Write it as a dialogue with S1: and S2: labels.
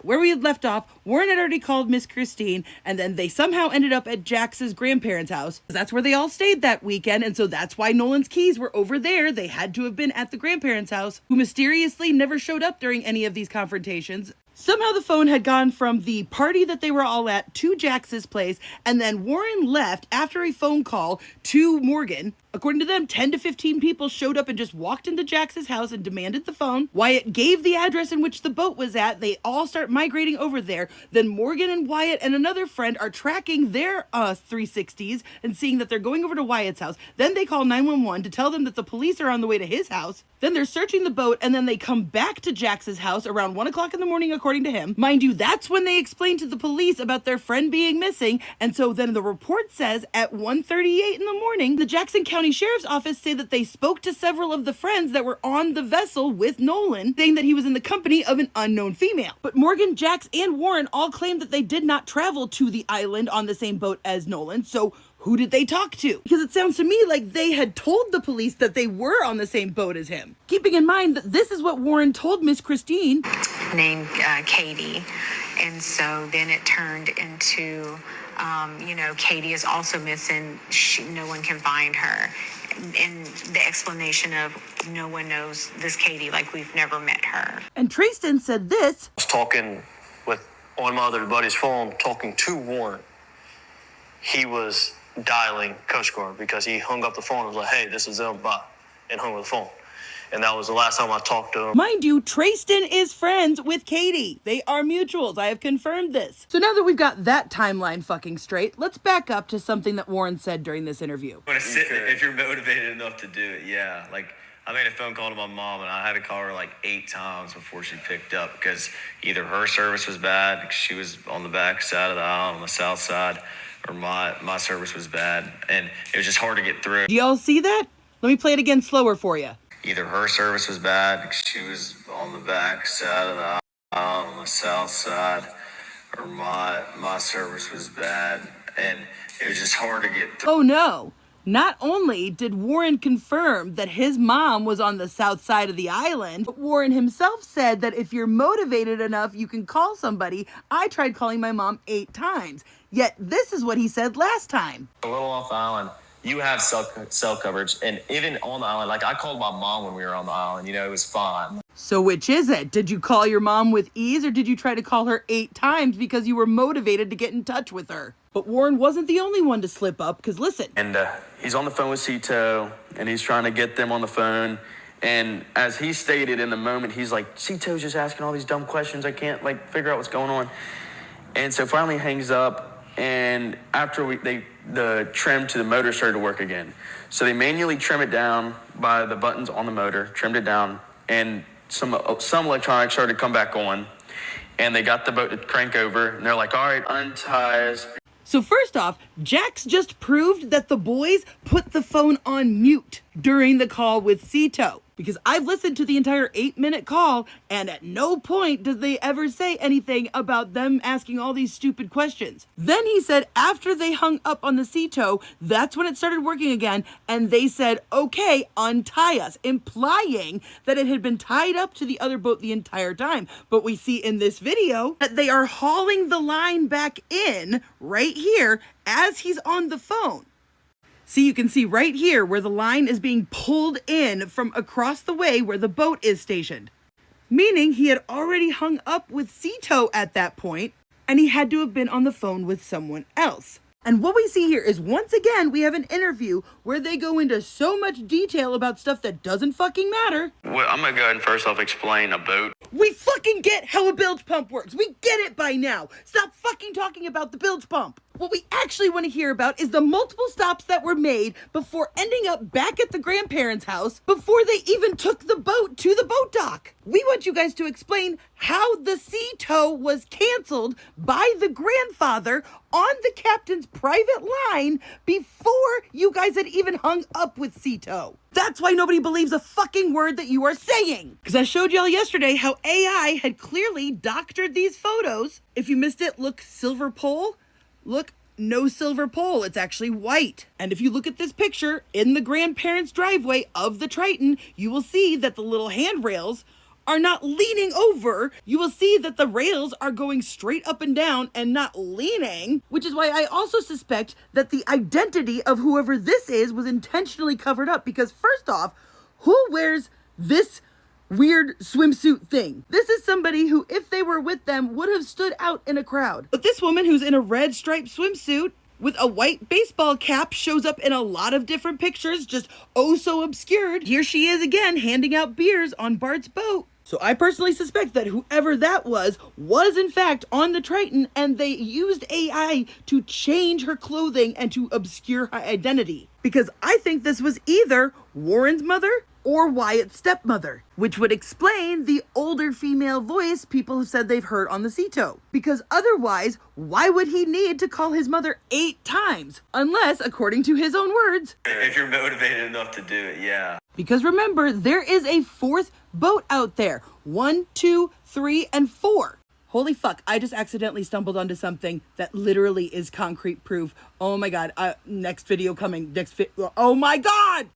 S1: where we had left off, Warren had already called Miss Christine, and then they somehow ended up at Jax's grandparents' house. That's where they all stayed that weekend, and so that's why Nolan's keys were over there. They had to have been at the grandparents' house, who mysteriously never showed up during any of these confrontations. Somehow the phone had gone from the party that they were all at to Jax's place, and then Warren left after a phone call to Morgan. According to them, 10 to 15 people showed up and just walked into Jax's house and demanded the phone. Wyatt gave the address in which the boat was at. They all start migrating over there. Then Morgan and Wyatt and another friend are tracking their 360s and seeing that they're going over to Wyatt's house. Then they call 911 to tell them that the police are on the way to his house. Then they're searching the boat, and then they come back to Jax's house around 1 o'clock in the morning, according to him. Mind you, that's when they explain to the police about their friend being missing. And so then the report says at 1:38 in the morning, the Jackson County Sheriff's Office say that they spoke to several of the friends that were on the vessel with Nolan, saying that he was in the company of an unknown female. But Morgan, Jax, and Warren all claimed that they did not travel to the island on the same boat as Nolan. So who did they talk to? Because it sounds to me like they had told the police that they were on the same boat as him. Keeping in mind that this is what Warren told Miss Christine.
S2: Named Katie. And so then it turned into, Katie is also missing. No one can find her. And the explanation of no one knows this Katie, like we've never met her.
S1: And Tristan said this.
S3: I was talking on my other buddy's phone, talking to Warren. He was dialing Coast Guard because he hung up the phone and was like, hey, this is them, bye, and hung up the phone. And that was the last time I talked to him.
S1: Mind you, Tristan is friends with Katie. They are mutuals. I have confirmed this. So now that we've got that timeline fucking straight, let's back up to something that Warren said during this interview.
S4: If you're motivated enough to do it, yeah. Like, I made a phone call to my mom, and I had to call her like 8 times before she picked up because either her service was bad, because she was on the back side of the aisle on the south side, or my service was bad, and it was just hard to get through.
S1: Do y'all see that? Let me play it again slower for you.
S4: Either her service was bad, because she was on the back side of the aisle on the south side, or my service was bad, and it was just hard to get through.
S1: Oh no. Not only did Warren confirm that his mom was on the south side of the island, but Warren himself said that if you're motivated enough, you can call somebody. I tried calling my mom 8 times. Yet this is what he said last time.
S4: A little off the island, you have cell coverage, and even on the island, like I called my mom when we were on the island, it was fine.
S1: So which is it? Did you call your mom with ease, or did you try to call her 8 times because you were motivated to get in touch with her? But Warren wasn't the only one to slip up, because listen.
S5: And he's on the phone with Cito, and he's trying to get them on the phone. And as he stated in the moment, he's like, Cito's just asking all these dumb questions. I can't, figure out what's going on. And so finally hangs up, and after the trim to the motor started to work again. So they manually trim it down by the buttons on the motor, trimmed it down, and some electronics started to come back on. And they got the boat to crank over, and they're like, all right, untie us.
S1: So first off, Jax just proved that the boys put the phone on mute during the call with Cito. Because I've listened to the entire 8-minute call, and at no point did they ever say anything about them asking all these stupid questions. Then he said after they hung up on the Cito, that's when it started working again, and they said, okay, untie us, implying that it had been tied up to the other boat the entire time. But we see in this video that they are hauling the line back in right here as he's on the phone. See, you can see right here where the line is being pulled in from across the way where the boat is stationed. Meaning he had already hung up with Cito at that point, and he had to have been on the phone with someone else. And what we see here is, once again, we have an interview where they go into so much detail about stuff that doesn't fucking matter.
S5: Well, I'm going to go ahead and first off explain a boat.
S1: We fucking get how a bilge pump works. We get it by now. Stop fucking talking about the bilge pump. What we actually want to hear about is the multiple stops that were made before ending up back at the grandparents' house before they even took the boat to the boat dock. We want you guys to explain how the Cito was canceled by the grandfather on the captain's private line before you guys had even hung up with Cito. That's why nobody believes a fucking word that you are saying. Because I showed y'all yesterday how AI had clearly doctored these photos. If you missed it, look, silver pole. Look, no silver pole. It's actually white. And if you look at this picture in the grandparents' driveway of the Triton, you will see that the little handrails are not leaning over. You will see that the rails are going straight up and down and not leaning, which is why I also suspect that the identity of whoever this is was intentionally covered up, because first off, who wears this weird swimsuit thing? This is somebody who, if they were with them, would have stood out in a crowd. But this woman who's in a red striped swimsuit with a white baseball cap shows up in a lot of different pictures, just oh so obscured. Here she is again, handing out beers on Bart's boat. So I personally suspect that whoever that was in fact on the Triton, and they used AI to change her clothing and to obscure her identity. Because I think this was either Warren's mother or Wyatt's stepmother, which would explain the older female voice people have said they've heard on the Ceto. Because otherwise, why would he need to call his mother 8 times? Unless, according to his own words,
S4: If you're motivated enough to do it, yeah.
S1: because remember, there is a 4th boat out there. 1, 2, 3, and 4. Holy fuck, I just accidentally stumbled onto something that literally is concrete proof. Oh my god, next video coming. Oh my god!